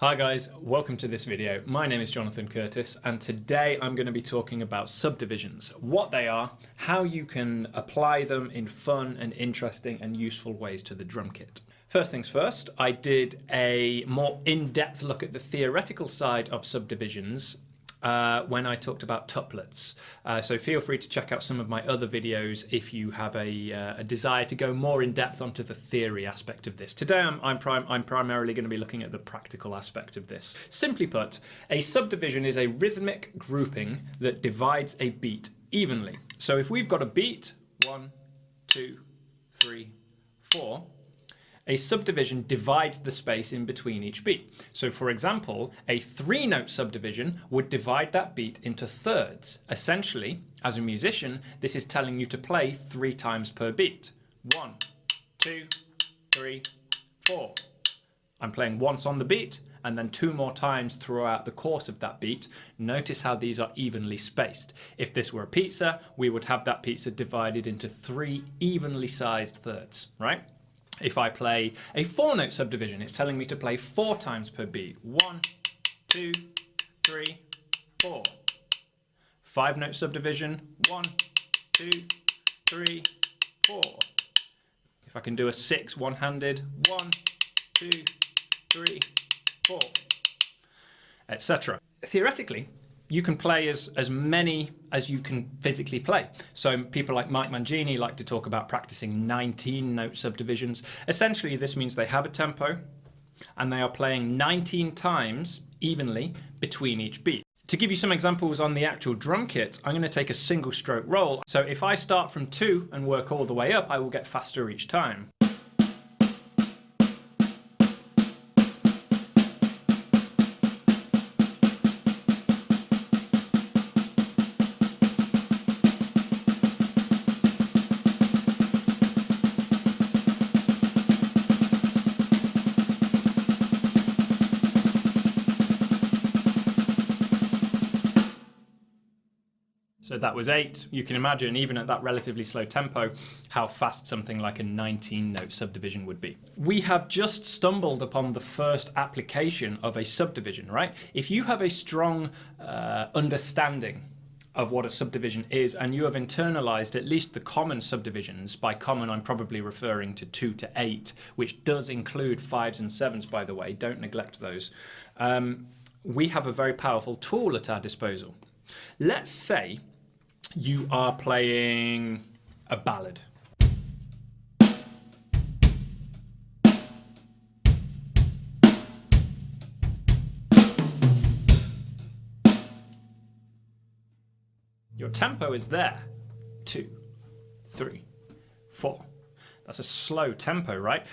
Hi guys, welcome to this video. My name is Jonathan Curtis and today I'm going to be talking about subdivisions, what they are, how you can apply them in fun and interesting and useful ways to the drum kit. First things first, I did a more in-depth look at the theoretical side of subdivisions when I talked about tuplets. So feel free to check out some of my other videos if you have a desire to go more in depth onto the theory aspect of this. Today I'm primarily going to be looking at the practical aspect of this. Simply put, a subdivision is a rhythmic grouping that divides a beat evenly. So if we've got a beat, 1, 2, 3, 4, a subdivision divides the space in between each beat. So for example, a 3-note subdivision would divide that beat into thirds. Essentially, as a musician, this is telling you to play 3 times per beat. 1, 2, 3, 4. I'm playing once on the beat and then 2 more times throughout the course of that beat. Notice how these are evenly spaced. If this were a pizza, we would have that pizza divided into 3 evenly sized thirds, right? If I play a 4-note subdivision, it's telling me to play 4 times per beat. 1, 2, 3, 4. 5-note subdivision, 1, 2, 3, 4. If I can do a 6 one-handed, 1, 2, 3, 4, etc. Theoretically, you can play as many as you can physically play. So people like Mike Mangini like to talk about practicing 19-note subdivisions. Essentially, this means they have a tempo and they are playing 19 times evenly between each beat. To give you some examples on the actual drum kit, I'm going to take a single stroke roll. So if I start from 2 and work all the way up, I will get faster each time. So that was 8. You can imagine, even at that relatively slow tempo, how fast something like a 19-note subdivision would be. We have just stumbled upon the first application of a subdivision, right? If you have a strong understanding of what a subdivision is, and you have internalized at least the common subdivisions, by common I'm probably referring to 2 to 8, which does include 5s and 7s, by the way, don't neglect those. We have a very powerful tool at our disposal. Let's say you are playing a ballad. Your tempo is there. 2, 3, 4. That's a slow tempo, right?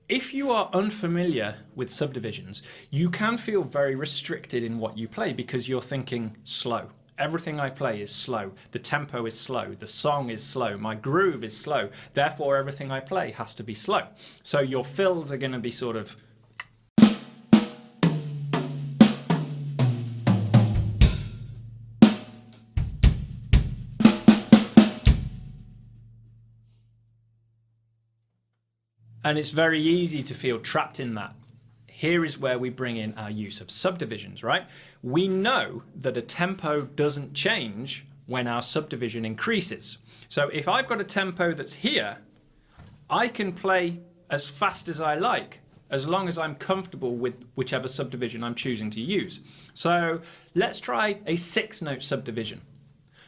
If you are unfamiliar with subdivisions, you can feel very restricted in what you play because you're thinking slow. Everything I play is slow. The tempo is slow. The song is slow. My groove is slow. Therefore, everything I play has to be slow. So your fills are going to be sort of... And it's very easy to feel trapped in that. Here is where we bring in our use of subdivisions, right? We know that a tempo doesn't change when our subdivision increases. So if I've got a tempo that's here, I can play as fast as I like, as long as I'm comfortable with whichever subdivision I'm choosing to use. So let's try a 6-note subdivision.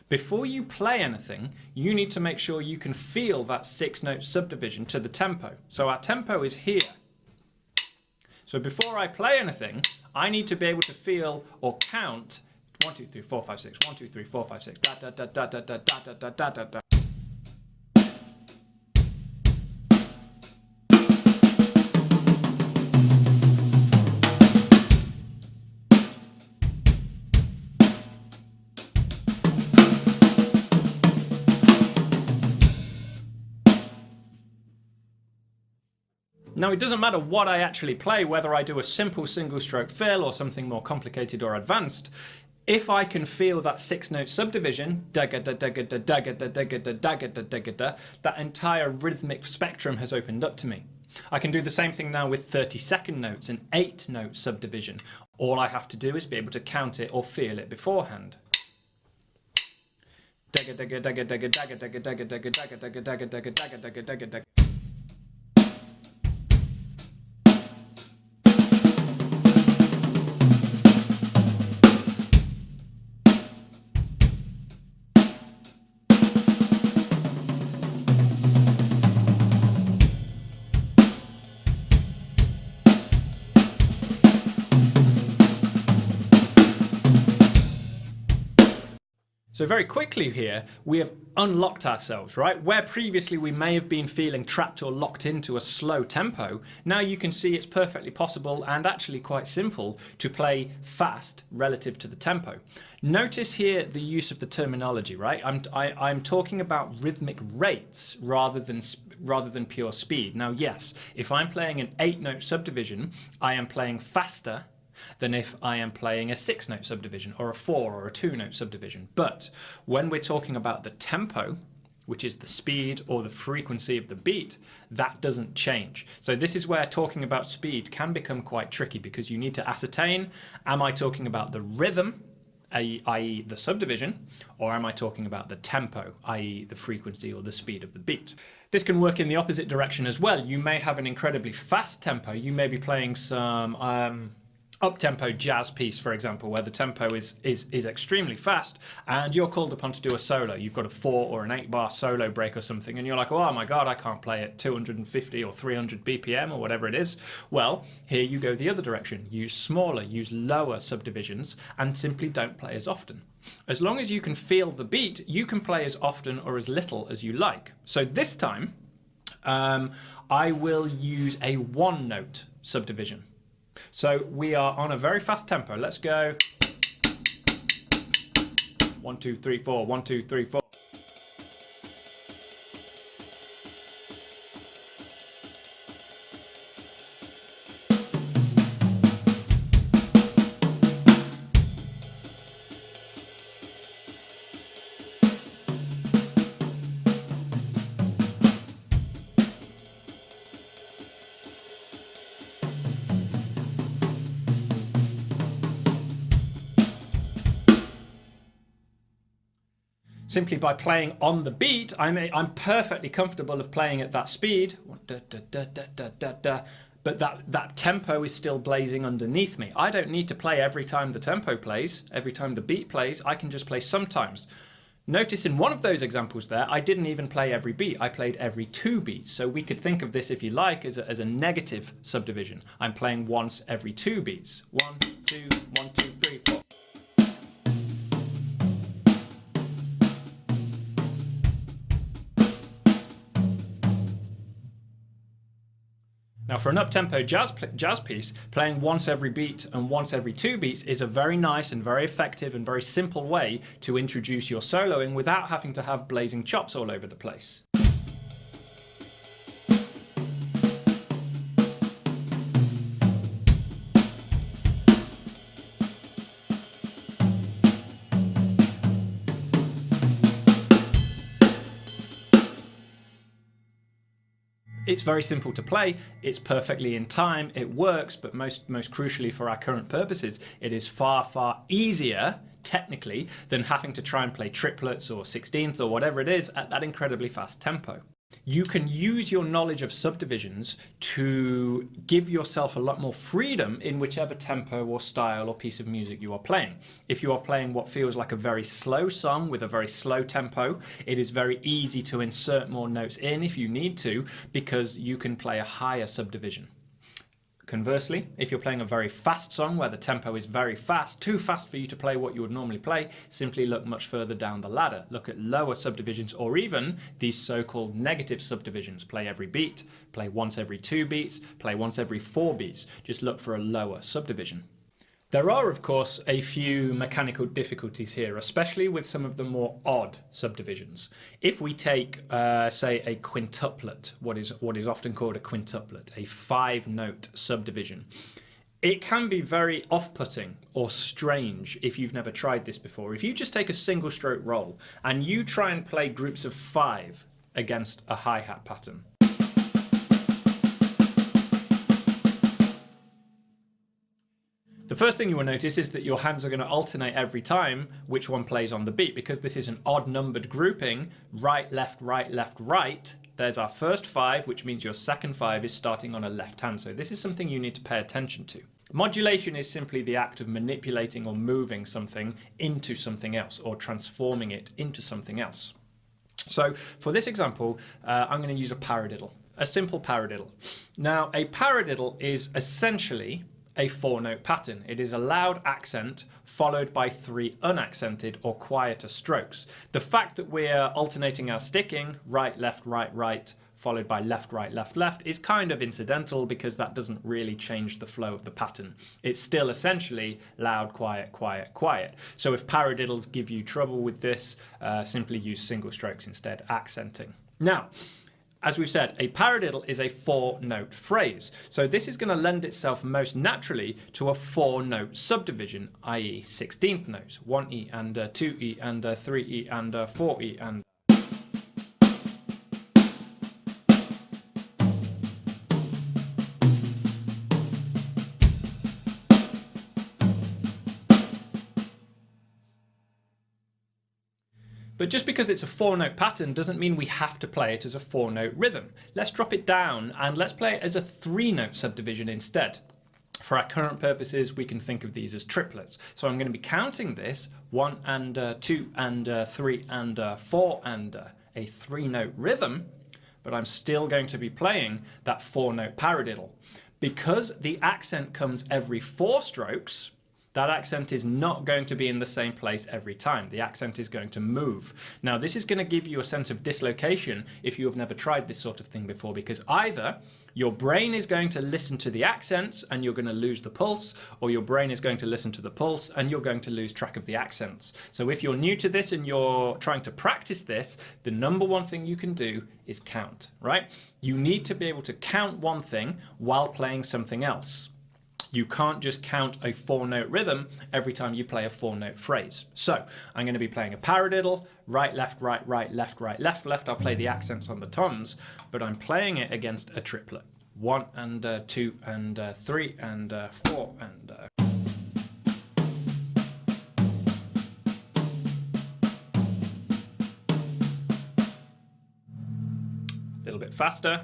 Before you play anything, you need to make sure you can feel that 6-note subdivision to the tempo. So our tempo is here. So before I play anything, I need to be able to feel or count 1, 2, 3, 4, 5, 6, 1, 2, 3, 4, 5, 6, da da da da da da da da da da da. Now, it doesn't matter what I actually play, whether I do a simple single stroke fill or something more complicated or advanced. If I can feel that 6-note subdivision, that entire rhythmic spectrum has opened up to me. I can do the same thing now with 30-second notes, an 8-note subdivision. All I have to do is be able to count it or feel it beforehand. Dagga dagga dagga dagga dagga dagga dagga dagga dagga dagga dagga dagga dagga dagga dagga dagga. So very quickly here, we have unlocked ourselves, right? Where previously we may have been feeling trapped or locked into a slow tempo, now you can see it's perfectly possible and actually quite simple to play fast relative to the tempo. Notice here the use of the terminology, right? I'm talking about rhythmic rates rather than pure speed. Now, yes, if I'm playing an 8-note subdivision, I am playing faster than if I am playing a 6-note subdivision or a 4 or a 2-note subdivision. But when we're talking about the tempo, which is the speed or the frequency of the beat, that doesn't change. So this is where talking about speed can become quite tricky, because you need to ascertain, am I talking about the rhythm, i.e. the subdivision, or am I talking about the tempo, i.e. the frequency or the speed of the beat? This can work in the opposite direction as well. You may have an incredibly fast tempo. You may be playing some up-tempo jazz piece, for example, where the tempo is extremely fast, and you're called upon to do a solo. You've got a 4 or an 8-bar solo break or something, and you're like, oh my god, I can't play at 250 or 300 BPM or whatever it is. Well, here you go the other direction. Use smaller, use lower subdivisions, and simply don't play as often. As long as you can feel the beat, you can play as often or as little as you like. So this time, I will use a 1-note subdivision. So we are on a very fast tempo. Let's go 1 2 3 4 1 2 3 4. Simply by playing on the beat, I'm perfectly comfortable of playing at that speed, but that tempo is still blazing underneath me. I don't need to play every time the tempo plays, every time the beat plays. I can just play sometimes. Notice in one of those examples there, I didn't even play every beat. I played every 2 beats. So we could think of this, if you like, as a negative subdivision. I'm playing once every 2 beats. 1 2 1 2 3 4. Now, for an up-tempo jazz piece, playing once every beat and once every 2 beats is a very nice and very effective and very simple way to introduce your soloing without having to have blazing chops all over the place. It's very simple to play, it's perfectly in time, it works, but most crucially for our current purposes, it is far easier, technically, than having to try and play triplets or 16ths or whatever it is at that incredibly fast tempo. You can use your knowledge of subdivisions to give yourself a lot more freedom in whichever tempo or style or piece of music you are playing. If you are playing what feels like a very slow song with a very slow tempo, it is very easy to insert more notes in if you need to, because you can play a higher subdivision. Conversely, if you're playing a very fast song where the tempo is very fast, too fast for you to play what you would normally play, simply look much further down the ladder. Look at lower subdivisions, or even these so-called negative subdivisions. Play every beat, play once every 2 beats, play once every 4 beats. Just look for a lower subdivision. There are, of course, a few mechanical difficulties here, especially with some of the more odd subdivisions. If we take, say, a quintuplet, what is often called a quintuplet, a 5-note subdivision, it can be very off-putting or strange if you've never tried this before. If you just take a single stroke roll and you try and play groups of 5 against a hi-hat pattern, The first thing you will notice is that your hands are going to alternate every time which one plays on the beat, because this is an odd numbered grouping, right, left, right, left, right. There's our first 5, which means your second 5 is starting on a left hand. So this is something you need to pay attention to. Modulation is simply the act of manipulating or moving something into something else, or transforming it into something else. So for this example, I'm going to use a paradiddle, a simple paradiddle. Now, a paradiddle is essentially a 4-note pattern. It is a loud accent followed by 3 unaccented or quieter strokes. The fact that we're alternating our sticking, right, left, right, followed by left, right, left, left, is kind of incidental because that doesn't really change the flow of the pattern. It's still essentially loud, quiet, quiet, quiet. So if paradiddles give you trouble with this, simply use single strokes instead, accenting. Now, as we've said, a paradiddle is a 4-note phrase. So this is going to lend itself most naturally to a 4-note subdivision, i.e. 16th notes, 1E and 2E and 3E and 4E and... But just because it's a 4-note pattern doesn't mean we have to play it as a 4-note rhythm. Let's drop it down and let's play it as a 3-note subdivision instead. For our current purposes, we can think of these as triplets. So I'm going to be counting this 1 and 2 and 3 and 4 and a 3-note rhythm, but I'm still going to be playing that 4-note paradiddle. Because the accent comes every 4 strokes, that accent is not going to be in the same place every time. The accent is going to move. Now, this is going to give you a sense of dislocation if you have never tried this sort of thing before, because either your brain is going to listen to the accents and you're going to lose the pulse, or your brain is going to listen to the pulse and you're going to lose track of the accents. So if you're new to this and you're trying to practice this, the number one thing you can do is count, right? You need to be able to count one thing while playing something else. You can't just count a 4-note rhythm every time you play a 4-note phrase. So I'm going to be playing a paradiddle, right, left, left, left. I'll play the accents on the toms, but I'm playing it against a triplet. 1 and 2 and 3 and 4 and... A little bit faster.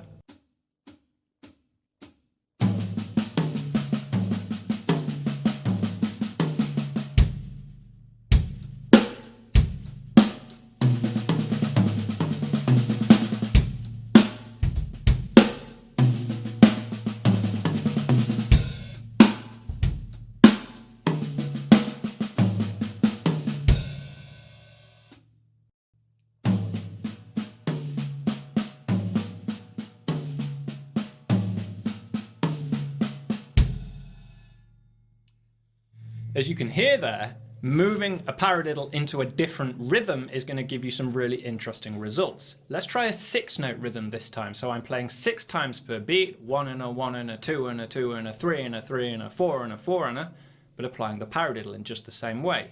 As you can hear there, moving a paradiddle into a different rhythm is going to give you some really interesting results. Let's try a 6-note rhythm this time. So I'm playing 6 times per beat, 1 and a 1 and a 2 and a 2 and a 3 and a 3 and a 4 and a 4 and a, but applying the paradiddle in just the same way.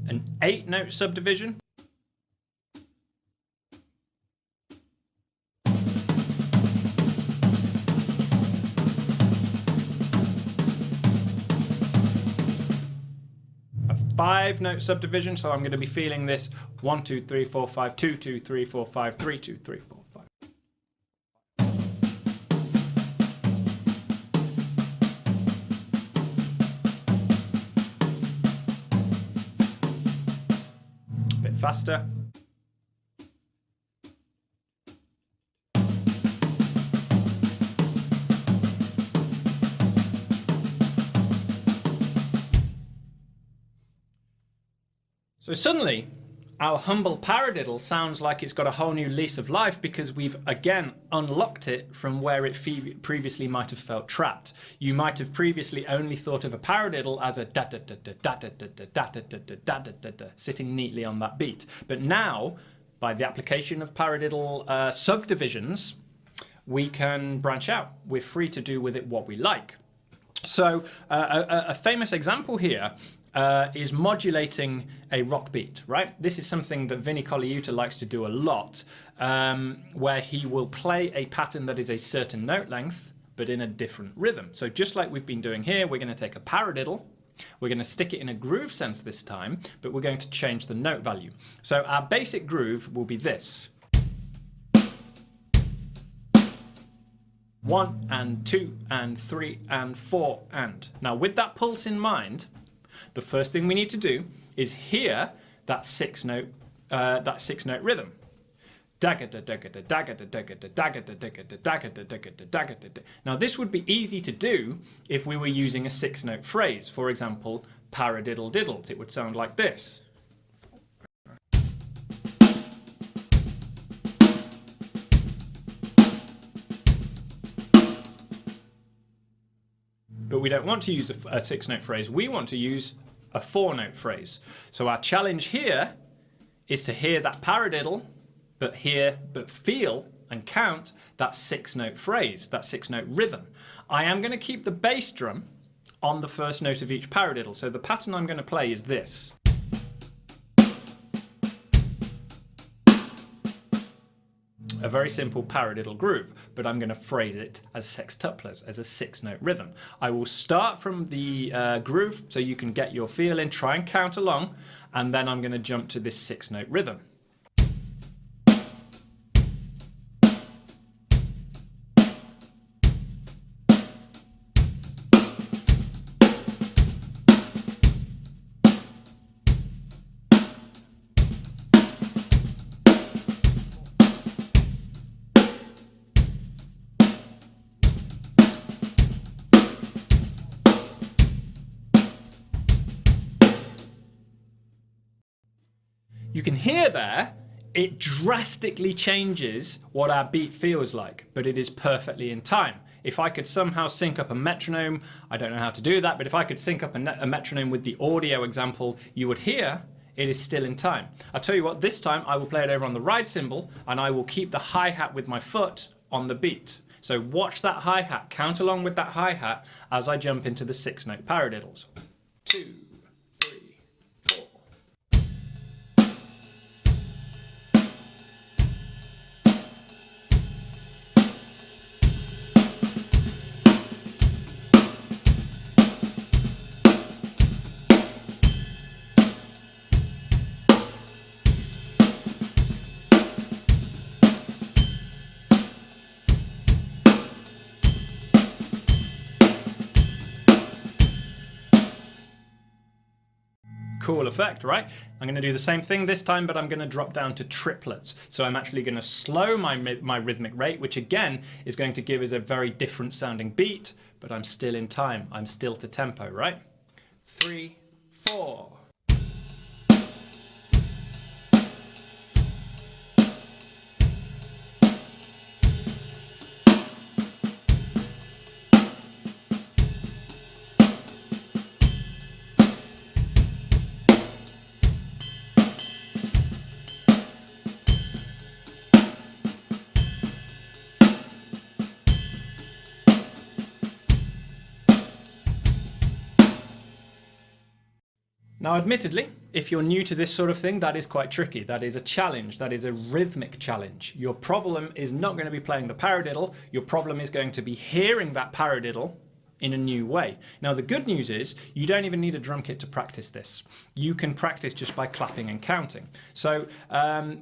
An 8-note subdivision. A 5-note subdivision, so I'm going to be feeling this 1, 2, 3, 4, 5, 2, 2, 3, 4, 5, 3, 2, 3, 4, 5. Faster. So suddenly, our humble paradiddle sounds like it's got a whole new lease of life because we've again unlocked it from where it previously might have felt trapped. You might have previously only thought of a paradiddle as a da da da da da da da da da da da da da da sitting neatly on that beat. But now, by the application of paradiddle subdivisions, we can branch out. We're free to do with it what we like. So a famous example here is modulating a rock beat, right? This is something that Vinnie Colaiuta likes to do a lot, where he will play a pattern that is a certain note length, but in a different rhythm. So just like we've been doing here, we're going to take a paradiddle, we're going to stick it in a groove sense this time, but we're going to change the note value. So our basic groove will be this. 1 and 2 and 3 and 4 and. Now with that pulse in mind, the first thing we need to do is hear that six note rhythm. Now this would be easy to do if we were using a 6-note phrase. For example, paradiddle diddles. It would sound like this. But we don't want to use a 6-note phrase. We want to use a 4-note phrase. So our challenge here is to hear that paradiddle, but feel and count that 6-note phrase, that 6-note rhythm. I am going to keep the bass drum on the first note of each paradiddle. So the pattern I'm going to play is this. A very simple paradiddle groove, but I'm going to phrase it as sextuplers, as a 6-note rhythm. I will start from the groove so you can get your feel in, try and count along, and then I'm going to jump to this 6-note rhythm. You can hear there, it drastically changes what our beat feels like, but it is perfectly in time. If I could somehow sync up a metronome, I don't know how to do that, but if I could sync up a metronome with the audio example, you would hear it is still in time. I'll tell you what, this time I will play it over on the ride cymbal, and I will keep the hi-hat with my foot on the beat. So watch that hi-hat, count along with that hi-hat as I jump into the 6-note paradiddles. 2, 3, 4. Cool effect, right? I'm going to do the same thing this time, but I'm going to drop down to triplets. So I'm actually going to slow my rhythmic rate, which again is going to give us a very different sounding beat, but I'm still in time. I'm still to tempo, right? 3, 4. Now, admittedly, if you're new to this sort of thing, that is quite tricky. That is a challenge. That is a rhythmic challenge. Your problem is not going to be playing the paradiddle. Your problem is going to be hearing that paradiddle in a new way. Now, the good news is you don't even need a drum kit to practice this. You can practice just by clapping and counting. So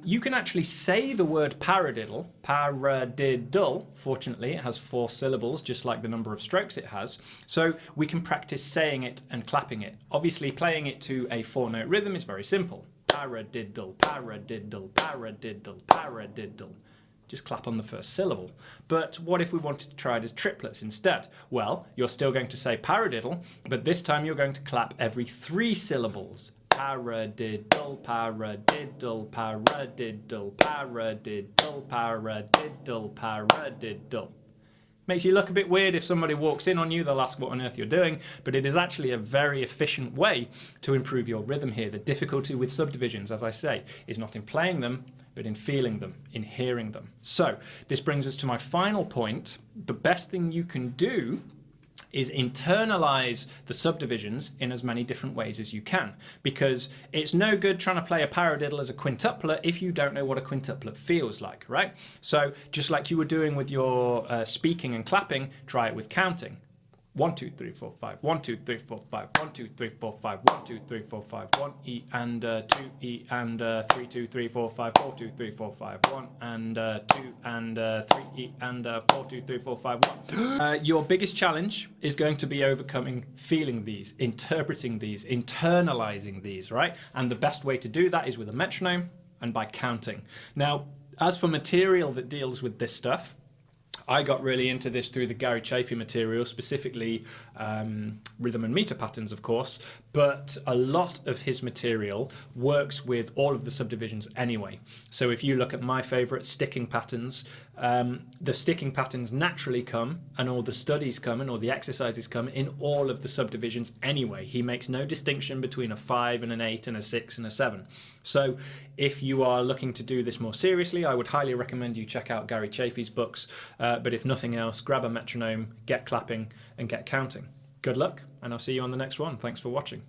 you can actually say the word paradiddle, paradiddle. Fortunately, it has 4 syllables, just like the number of strokes it has. So we can practice saying it and clapping it. Obviously, playing it to a 4-note rhythm is very simple. Paradiddle, paradiddle, paradiddle, paradiddle. Just clap on the first syllable. But what if we wanted to try it as triplets instead? Well, you're still going to say paradiddle, but this time you're going to clap every 3 syllables. Paradiddle, paradiddle, paradiddle, paradiddle, paradiddle, paradiddle. Makes you look a bit weird if somebody walks in on you, they'll ask what on earth you're doing, but it is actually a very efficient way to improve your rhythm here. The difficulty with subdivisions, as I say, is not in playing them, but in feeling them, in hearing them. So this brings us to my final point. The best thing you can do is internalize the subdivisions in as many different ways as you can, because it's no good trying to play a paradiddle as a quintuplet if you don't know what a quintuplet feels like, right? So just like you were doing with your speaking and clapping, try it with counting. 1, 2, 3, 4, 5. 1, 2, 3, 4, 5. 1, 2, 3, 4, 5. 1, 2, 3, 4, 5. 1 E and 2 E and 3, 2, 3, 4, 5. 4, 2, 3, 4, 5. 1 and 2 and 3 E and 4, 2, 3, 4, 5. 1. Your biggest challenge is going to be overcoming feeling these, interpreting these, internalizing these, right? And the best way to do that is with a metronome and by counting. Now, as for material that deals with this stuff, I got really into this through the Gary Chaffee material, specifically rhythm and meter patterns, of course, but a lot of his material works with all of the subdivisions anyway. So if you look at my favorite sticking patterns, the sticking patterns naturally come, and all the studies come, and all the exercises come in all of the subdivisions anyway. He makes no distinction between a 5 and an 8 and a 6 and a 7. So if you are looking to do this more seriously, I would highly recommend you check out Gary Chaffee's books. But if nothing else, grab a metronome, get clapping, and get counting. Good luck, and I'll see you on the next one. Thanks for watching.